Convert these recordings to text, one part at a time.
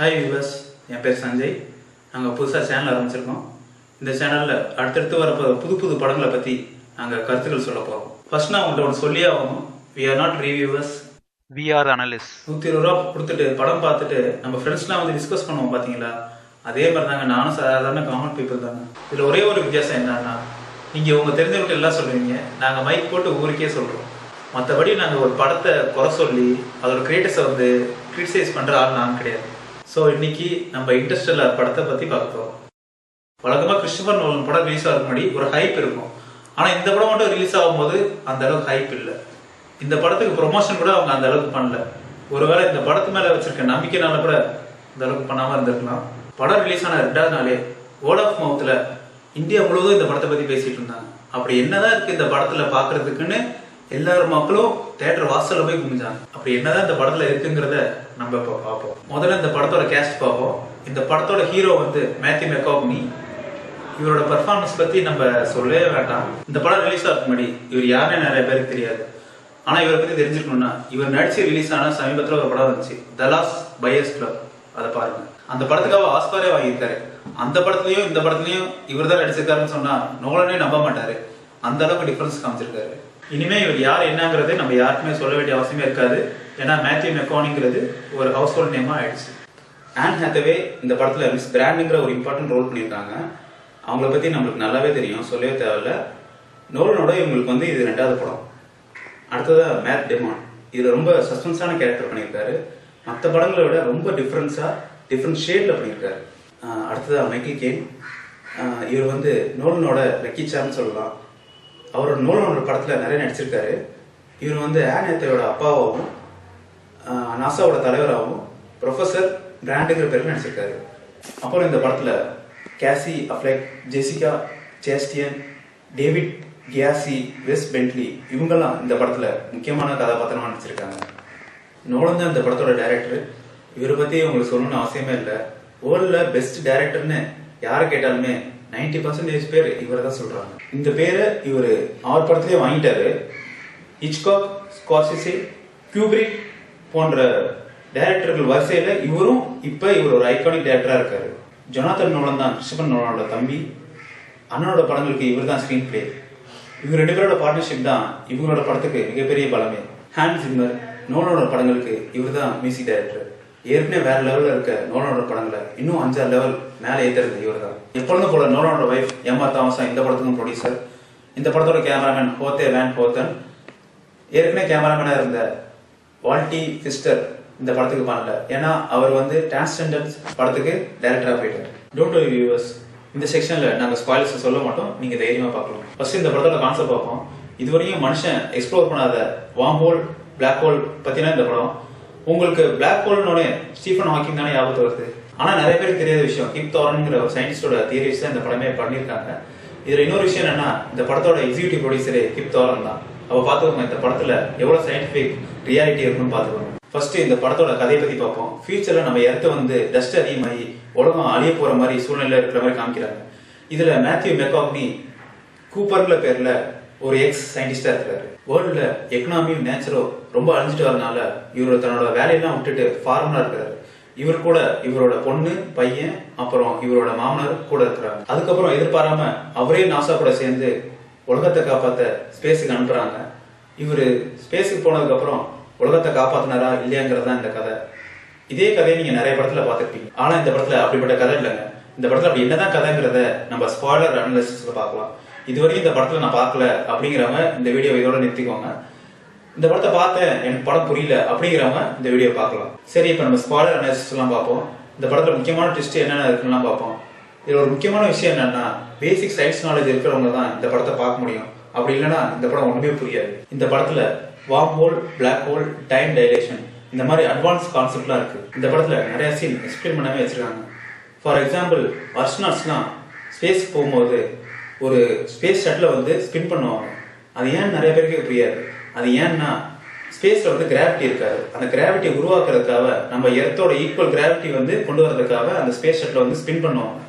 Hi viewers, என் பேர் சஞ்சய். நாங்கள் புதுசாக சேனல் ஆரம்பிச்சிருக்கோம். இந்த சேனலில் அடுத்தடுத்து வரப்போ புது புது படங்களை பற்றி நாங்கள் கருத்துக்கள் சொல்ல போகிறோம். ஃபர்ஸ்ட் நான் உங்கள்கிட்ட ஒன்று சொல்லியே ஆகணும். We are not reviewers, we are analyst. 120 ரூபா கொடுத்துட்டு படம் பார்த்துட்டு நம்ம ஃப்ரெண்ட்ஸ்லாம் வந்து டிஸ்கஸ் பண்ணுவோம் பார்த்தீங்களா, அதே மாதிரி தாங்க நானும் சாதாரண காமன் பீப்புள் தாங்க. இதில் ஒரே ஒரு வித்தியாசம் என்னன்னா, நீங்கள் உங்கள் தெரிஞ்சவங்க எல்லாம் சொல்லுவீங்க, நாங்கள் மைக் போட்டு ஊருக்கே சொல்கிறோம். மற்றபடி நாங்கள் ஒரு படத்தை குறை சொல்லி அதோட கிரியேட்டர்ஸை வந்து கிரிட்டிசைஸ் பண்ணுற ஆள் நான் கிடையாது. ஸோ இன்னைக்கு நம்ம இன்டர்ஸ்டெல்லர் படத்தை பற்றி பார்க்க போகிறோம். வழக்கமாக கிறிஸ்டோபர் நோலன் படம் ரிலீஸ் ஆகிறதுக்கு முன்னாடி ஒரு ஹைப் இருக்கும். ஆனால் இந்த படம் மட்டும் ரிலீஸ் ஆகும்போது அந்த அளவுக்கு ஹைப் இல்லை. இந்த படத்துக்கு ப்ரொமோஷன் கூட அவங்க அந்த அளவுக்கு பண்ணல. ஒருவேளை இந்த படத்து மேலே வச்சிருக்க நம்பிக்கைனால கூட இந்த அளவுக்கு பண்ணாமல் இருந்திருக்கலாம். படம் ரிலீஸ் ஆன 2வது நாளே வேர்ட் ஆஃப் மவுத்தில் இந்தியா முழுவதும் இந்த படத்தை பற்றி பேசிட்டு இருந்தாங்க. அப்படி என்னதான் இருக்கு இந்த படத்தில் பார்க்கறதுக்குன்னு எல்லாரும் மக்களும் தியேட்டர் வாசல்ல போய் குமிஞ்சாங்க. அப்படி என்னதான் இந்த படத்துல இருக்குங்கிறத நம்ம இப்போ பார்ப்போம். முதல்ல இந்த படத்தோட கேஸ்ட் பார்ப்போம். இந்த படத்தோட ஹீரோ வந்து மேத்யூ மெக்காக்னி. இவரோட பெர்ஃபார்மன்ஸ் பத்தி நம்ம சொல்லவே வேண்டாம். இந்த படம் ரிலீஸ் ஆகிறதுக்கு முன்னாடி இவர் யாருன்னு நிறைய பேருக்கு தெரியாது. ஆனா இவரை பத்தி தெரிஞ்சுக்கணும்னா, இவர் நடிச்சு ரிலீஸ் ஆன சமீபத்தில் ஒரு படம் இருந்துச்சு, தலாஸ் பையர்ஸ் கிளப். அதை பாருங்க. அந்த படத்துக்காக ஆஸ்காரே வாங்கியிருக்காரு. அந்த படத்துலயும் இந்த படத்துலயும் இவர் தான் நடிச்சிருக்காருன்னு சொன்னா நோலனே நம்ப மாட்டாரு. அந்த அளவுக்கு டிஃபரன்ஸ் காமிச்சிருக்காரு. இனிமே இவர் யார் என்னங்கிறது நம்ம யாருக்குமே சொல்ல வேண்டிய அவசியமே இருக்காது. ஏன்னா மேத்யூ மெக்காக்னிங்கிறது ஒரு ஹவுஸ் ஹோல்ட் நேமா ஆயிடுச்சு. ஆன் ஹாத்தவே இந்த படத்துல மிஸ் பிராண்டுங்கிற ஒரு இம்பார்ட்டன்ட் ரோல் பண்ணியிருக்காங்க. அவங்கள பத்தி நம்மளுக்கு நல்லாவே தெரியும், சொல்லவே தேவையில்ல. நோலனோட இவங்களுக்கு வந்து இது 2வது படம். அடுத்ததா மேட் டேமன். இதுல ரொம்ப சஸ்பென்ஸான கேரக்டர் பண்ணியிருக்காரு. மற்ற படங்களை விட ரொம்ப டிஃப்ரெண்ட் ஷேட்ல பண்ணியிருக்காரு. அடுத்ததா மைக்கேல் கேன். இவர் வந்து நோலனோட லக்கி சார்ன்னு சொல்லலாம். அவரோட நோலனோட படத்துல நிறைய நடிச்சிருக்காரு. இவர் வந்து ஆன் ஹாத்தவேயோட அப்பாவாகவும் நாசாவோட தலைவராகவும் ப்ரொஃபசர் பிராண்டுங்கிற பேர்ல நடிச்சிருக்காரு. அப்புறம் இந்த படத்துல கேசி அஃப்லெக், ஜெசிகா சேஸ்டியன், டேவிட் கியாசி, வெஸ் பென்ட்லி இவங்கெல்லாம் இந்த படத்துல முக்கியமான கதாபாத்திரமா நடிச்சிருக்காங்க. நோலன் தான் இந்த படத்தோட டைரக்டர். இவரை பத்தி உங்களுக்கு சொல்லணும்னு அவசியமே இல்லை. வேர்ல்ட்ல பெஸ்ட் டைரக்டர்னு யாரை கேட்டாலுமே 90% பேர் இவரை தான் சொல்றாங்க. இந்த பேரை இவர் 6 படத்திலேயே வாங்கிட்டாரு. ஹிச்காக், ஸ்கார்செஸே, கியூப்ரிக் போன்ற டைரக்டர்கள் வரிசையில இவரும் இப்ப இவர் ஒரு ஐகானிக் டைரக்டரா இருக்காரு. ஜொனாதன் நோலன் தான் கிறிஸ்டோபர் நோலனோட தம்பி. அண்ணனோட படங்களுக்கு இவர் தான் ஸ்கிரீன் பிளே. இவங்க 2 பேரோட பார்ட்னர்ஷிப் தான் இவங்களோட படத்துக்கு மிகப்பெரிய பலமே. ஹான்ஸ் ஜிம்மர் நோலனோட படங்களுக்கு இவர் தான் மியூசிக் டைரக்டர். ஏற்கனவே வேற லெவல்ல இருக்க நோலனோட படங்களை இன்னும் 5-6 லெவல் மேலே ஏத்துறது இவர் தான். எப்பொழுதும் போல நோலனோட வைஃப் எம்மா தாமஸ் இந்த படத்துக்கும் ப்ரொடியூசர். இந்த படத்தோட கேமராமேன் ஹோத்தே வேன் ஹோத்தன். ஏற்கனவே கேமராமேனா இருந்த வால்டி ஃபிஸ்டர் இந்த படத்துக்கு பண்ணல. ஏன்னா அவர் வந்து டிரான்ஸ்ஜெண்டர் படத்துக்கு டைரக்டரா போயிட்டார். டோன்ட் வரி வியூவர்ஸ், இந்த செக்ஷன்ல நாங்க ஸ்பாயிலர்ஸ் சொல்ல மாட்டோம், நீங்க தைரியமா பார்க்கலாம். ஃபர்ஸ்ட் இந்த படத்தோட கான்செப்ட் பார்ப்போம். இதுவரையும் மனுஷன் எக்ஸ்ப்ளோர் பண்ணாத வார்ம் ஹோல், பிளாக் ஹோல் பத்தினா இந்த படம். உங்களுக்கு பிளாக் ஹோல்னோட ஸ்டீஃபன் ஹாக்கிங் தானே ஞாபகத்து வருது. ஆனா நிறைய பேருக்கு தெரியாத விஷயம், கிப் தாரன்ங்கிற ஒரு சயின்டிஸ்டோட தியரிஸ் தான் இந்த படமே பண்ணியிருக்காங்க. இதுல இன்னொரு விஷயம் என்னன்னா, இந்த படத்தோட எக்ஸிகியூட்டிவ் ப்ரொடியூசரே கிப் தாரன் தான். அவ பாத்துக்கோங்க இந்த படத்துல எவ்வளவு சயின்டிபிக் ரியாலிட்டி இருக்குன்னு பாத்துக்கோங்க. ஃபர்ஸ்ட் இந்த படத்தோட கதையை பத்தி பார்ப்போம். ஃபியூச்சர்ல நம்ம எர்த் வந்து டஸ்ட் அதிகமாகி உலகம் அழிய போற மாதிரி சூழ்நிலை இருக்கிற மாதிரி காமிக்கிறாங்க. இதுல மேத்யூ மெக்காக்னி கூப்பர்ல பேர்ல ஒரு எக்ஸ் சயின்டிஸ்டா இருக்காரு. வேர்ல்டுல எக்கனாமியும் நேச்சரும் ரொம்ப அழிஞ்சிட்டு வரனால இவர் தன்னோட வேலையெல்லாம் விட்டுட்டு ஃபார்மரா இருக்காரு. இவர் கூட இவரோட பொண்ணு, பையன், அப்புறம் இவரோட மாமனார் கூட இருக்கிறாங்க. அதுக்கப்புறம் எதிர்பாராம அவரே நாசா கூட சேர்ந்து உலகத்தை காப்பாத்த ஸ்பேஸுக்கு அனுப்புறாங்க. இவரு ஸ்பேஸுக்கு போனதுக்கு அப்புறம் உலகத்தை காப்பாத்தினாரா இல்லையாங்கிறதா இந்த கதை. இதே கதையை நீங்க நிறைய படத்துல பாத்துருப்பீங்க. ஆனா இந்த படத்துல அப்படிப்பட்ட கதை இல்லைங்க. இந்த படத்துல அப்படி என்னதான் கதைங்கிறத நம்ம ஸ்பாய்லர் அனாலிசிஸ்ல பார்க்கலாம். இதுவரைக்கும் இந்த படத்துல நான் பார்க்கல அப்படிங்கிறவங்க இந்த வீடியோ இதோட நிறுத்திக்கோங்க. இந்த படத்தை பார்த்தேன் எனக்கு படம் புரியல அப்படிங்கிறவங்க இந்த வீடியோ பார்க்கலாம். சரி, இப்ப நம்ம ஸ்பாய்லர் அனாலிசிஸ் எல்லாம் பார்ப்போம். இந்த படத்துல முக்கியமான ட்விஸ்ட் என்னென்ன இருக்குன்னு பார்ப்போம். இதுல ஒரு முக்கியமான விஷயம் என்னன்னா, பேசிக் சயின்ஸ் நாலேஜ் இருக்கிறவங்க தான் இந்த படத்தை பார்க்க முடியும். அப்படி இல்லைன்னா இந்த படம் ஒண்ணுமே புரியாது. இந்த படத்துல worm hole, black hole, time dilation இந்த மாதிரி அட்வான்ஸ் கான்செப்ட்லாம் இருக்கு. இந்த படத்துல நிறைய சீன் எக்ஸ்பிளைன் பண்ணவே வச்சிருக்காங்க. ஃபார் எக்ஸாம்பிள், அஸ்ட்ரோநாட்ஸ்லாம் ஸ்பேஸ்க்கு போகும்போது ஒரு ஸ்பேஸ் ஷட்டில் வந்து ஸ்பின் பண்ணுவாங்க. அது ஏன்னு நிறைய பேருக்கு புரியாது. அது ஏன்னா ஸ்பேஸ்ல வந்து கிராவிட்டி இருக்காது. அந்த கிராவிட்டியை உருவாக்குறதுக்காக நம்ம எர்த்தோட ஈக்குவல் கிராவிட்டி வந்து கொண்டு வரதுக்காக அந்த ஸ்பேஸ் ஷட்டில் வந்து ஸ்பின் பண்ணுவாங்க.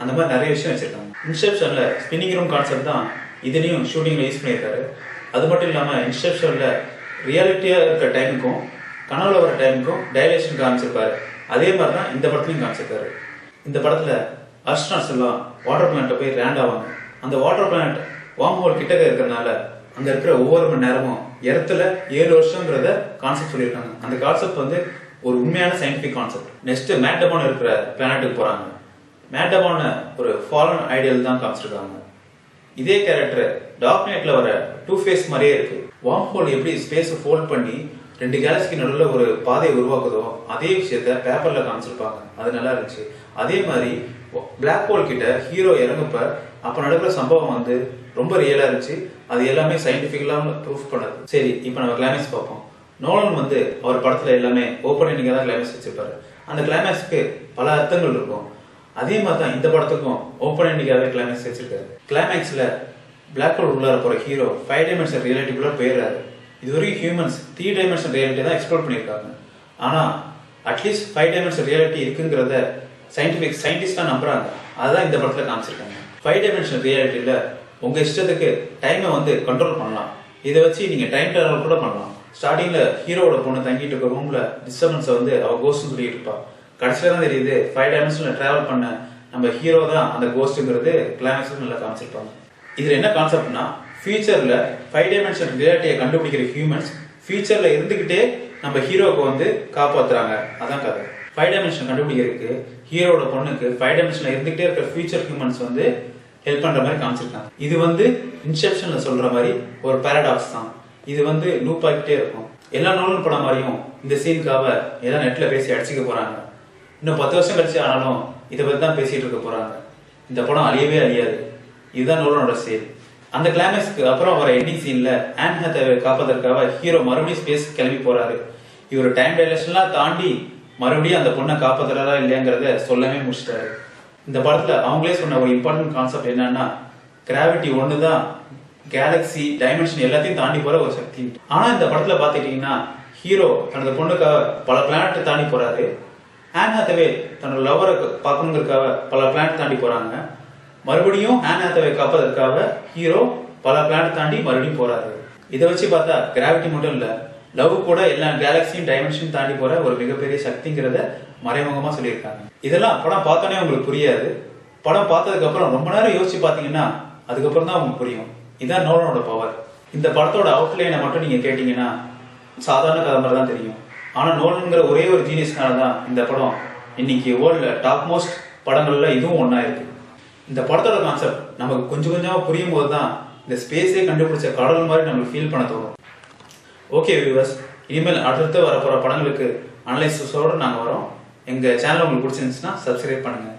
அந்த மாதிரி நிறைய விஷயம் வச்சிருக்காங்க. இன்செப்ஷன்ல ஸ்பின்னிங் ரூம் கான்செப்ட் தான் இதுலயும் ஷூட்டிங்ல யூஸ் பண்ணியிருக்காரு. அது மட்டும் இல்லாம இன்செப்ஷன்ல ரியாலிட்டியா இருக்க டைமுக்கும் கனவுல வர டைமுக்கும் டைலேஷன் காமிச்சிருப்பாரு. அதே மாதிரி தான் இந்த படத்துலையும் காமிச்சிருக்காரு. இந்த படத்துல அஸ்ட்ரானட்ஸ் எல்லாம் வாட்டர் பிளானட்டை போய் லேண்ட் ஆவாங்க. அந்த வாட்டர் பிளானட் வார்ம் ஹோல் கிட்டக்க இருக்கிறதுனால அங்க இருக்கிற ஒவ்வொரு மணி நேரமும் இடத்துல 7 வருஷங்கிறத கான்செப்ட் சொல்லியிருக்காங்க. அந்த கான்செப்ட் வந்து ஒரு உண்மையான சயின்டிபிக் கான்செப்ட். நெக்ஸ்ட் மேட்டபான் இருக்கிற பிளானட்டுக்கு போறாங்க. மேட்டபான ஒரு ஃபாலன் ஐடியல் தான் காமிச்சிருக்காங்க. இதே கேரக்டர் டார்க் நைட்ல வர டூ ஃபேஸ் மாதிரியே இருக்கு. வார்ம் ஹோல் எப்படி ஸ்பேஸ் ஃபோல்ட் பண்ணி 2 கேலக்சிக்கு நடுவில் ஒரு பாதையை உருவாக்குதோ அதே விஷயத்த பேப்பர்ல காமிச்சிருப்பாங்க. அது நல்லா இருந்துச்சு. அதே மாதிரி பிளாக் ஹோல் கிட்ட ஹீரோ இறங்கப்ப அப்ப நடக்கிற சம்பவம் வந்து ரொம்ப ரியலா இருந்துச்சு. அது எல்லாமே சயின்டிபிக்கலா ப்ரூஃப் பண்ணது. சரி, இப்போ நம்ம கிளைமேக்ஸ் பார்ப்போம். நோலன் வந்து அவர் படத்துல எல்லாமே ஓப்பன் எண்டிங்கா தான் கிளைமேக்ஸ் வச்சிருப்பாரு. அந்த கிளைமேக்ஸ்க்கு பல அர்த்தங்கள் இருக்கும். அதே மாதிரி தான் இந்த படத்துக்கும் ஓப்பன் எண்டிங்காவே கிளைமேக்ஸ் வச்சிருக்காரு. கிளைமேக்ஸ்ல பிளாக் ஹோல் உள்ளார போற ஹீரோ 5 டைமென்ஷன் ரியாலிட்டிக்குள்ள போயிடுறாரு. இதுவரைக்கும் ஹியூமன்ஸ் 3 டைமென்ஷன் ரியாலிட்டி தான் எக்ஸ்ப்ளோர் பண்ணியிருக்காங்க. ஆனா அட்லீஸ்ட் 5 டைமென்ஷன் ரியாலிட்டி இருக்குங்கிறத சயின்டிஸ்டா நம்புறாங்க. அதுதான் இந்த படத்துல காமிச்சிருக்காங்க. 5 டைமென்ஷன் ரியாலிட்டியில உங்க இஷ்டத்துக்கு டைமை வந்து கண்ட்ரோல் பண்ணலாம். இதை வச்சு நீங்க டைம் டிராவல் கூட பண்ணலாம். ஸ்டார்டிங்ல ஹீரோட பொண்ணு தங்கிட்டு இருக்க ரூம்ல டிஸ்டர்பன்ஸை வந்து அவ கோஸ்ட்னு சொல்லிட்டு இருப்பா. கடைசியில தான் தெரியுது 5 டைமென்ஷன்ல டிராவல் பண்ண நம்ம ஹீரோ தான் அந்த கோஸ்ட்ங்கிறது கிளைமேக்ஸ் நல்லா காமிச்சிருப்பாங்க. இதுல என்ன கான்செப்ட்னா, ஃபியூச்சர்ல 5 டைமென்ஷன் ரியாலிட்டியை கண்டுபிடிக்கிற ஹியூமன்ஸ் ஃபியூச்சர்ல இருந்துகிட்டே நம்ம ஹீரோக்கு வந்து காப்பாத்துறாங்க. அதான் கதை. 5 டைமென்ஷன் கண்டுபிடிக்கிறதுக்கு ஹீரோட பொண்ணுக்கு 5 டைமென்ஷன்ல இருந்துகிட்டே இருக்கிற ஃபியூச்சர் ஹியூமன்ஸ் வந்து ஹெல்ப் பண்ற மாதிரி காமிச்சிருக்காங்க. இது வந்து இன்செப்ஷன்ல சொல்ற மாதிரி ஒரு பாராடாக்ஸ் தான். இது வந்து லூப் ஆகிட்டே இருக்கும். எல்லா நோலன் படம் மாதிரியும் இந்த சீனுக்காக ஏதாவது நெட்ல பேசி அடிச்சுக்க போறாங்க. இன்னும் 10 வருஷம் கழிச்சு ஆனாலும் இதை பத்தி தான் பேசிட்டு இருக்க போறாங்க. இந்த படம் அழியவே அழியாது. இதுதான் நோலனோட ஸ்டைல். அந்த கிளைமேக்ஸ்க்கு அப்புறம் வர எண்டிங் சீன்ல ஆன் ஹாத்தாவே காப்பதற்காக ஹீரோ மறுபடியும் ஸ்பேஸ் கிளம்பி போறாரு. இவர் டைம் டைலேஷன்லாம் தாண்டி மறுபடியும் அந்த பொண்ணை காப்பாத்துறாரா இல்லையாங்கிறத சொல்லவே முடிச்சிட்டாரு. இந்த படத்துல அவங்களே சொன்ன ஒரு இம்பார்ட்டன்ட் கான்செப்ட் என்னன்னா, கிராவிட்டி ஒண்ணுதான் கேலக்சி டைமென்ஷன் எல்லாத்தையும் தாண்டி போற ஒரு சக்தி. ஆனா இந்த படத்துல பாத்துட்டீங்கன்னா ஹீரோ தனது பொண்ணுக்காக பல பிளானட் தாண்டி போறாரு. ஆன் ஹாத்தாவே தன்னோட லவரை பார்க்கணுங்கிறதுக்காக பல பிளானட் தாண்டி போறாங்க. மறுபடியும் ஆன் ஹாத்தாவே காப்பதற்காக ஹீரோ பல பிளானட் தாண்டி மறுபடியும் போறாரு. இதை வச்சு பார்த்தா கிராவிட்டி மட்டும் இல்ல, லவ் கூட எல்லா கேலக்சியும் டைமென்ஷன் தாண்டி போற ஒரு மிகப்பெரிய சக்திங்கிறத மறைமுகமா சொல்லியிருக்காங்க. இதெல்லாம் படம் பார்த்தோன்னே உங்களுக்கு புரியாது. படம் பார்த்ததுக்கு அப்புறம் ரொம்ப நேரம் யோசிச்சு பாத்தீங்கன்னா அதுக்கப்புறம் தான் உங்களுக்கு புரியும். இதான் நோலனோட பவர். இந்த படத்தோட அவுட்லைனை மட்டும் நீங்க கேட்டீங்கன்னா சாதாரண கதை மாதிரி தான் தெரியும். ஆனா நோலன்ங்கிற ஒரே ஒரு ஜீனியஸ்னால தான் இந்த படம் இன்னைக்கு வேர்ல்ட்ல டாப் மோஸ்ட் படங்கள்ல இதுவும் ஒன்னா இருக்கு. இந்த படத்தோட கான்செப்ட் நமக்கு கொஞ்சம் கொஞ்சமா புரியும் போது தான் இந்த ஸ்பேஸே கண்டுபிடிச்ச கடவுள் மாதிரி நம்மளுக்கு ஃபீல் பண்ண தோணும். ஓகே வியூவர்ஸ், இனிமேல் அடுத்து வரப்போற படங்களுக்கு அனலைசிஸோட நாங்க வரோம். எங்க சேனல் உங்களுக்கு பிடிச்சிருந்துச்சுன்னா சப்ஸ்கிரைப் பண்ணுங்க.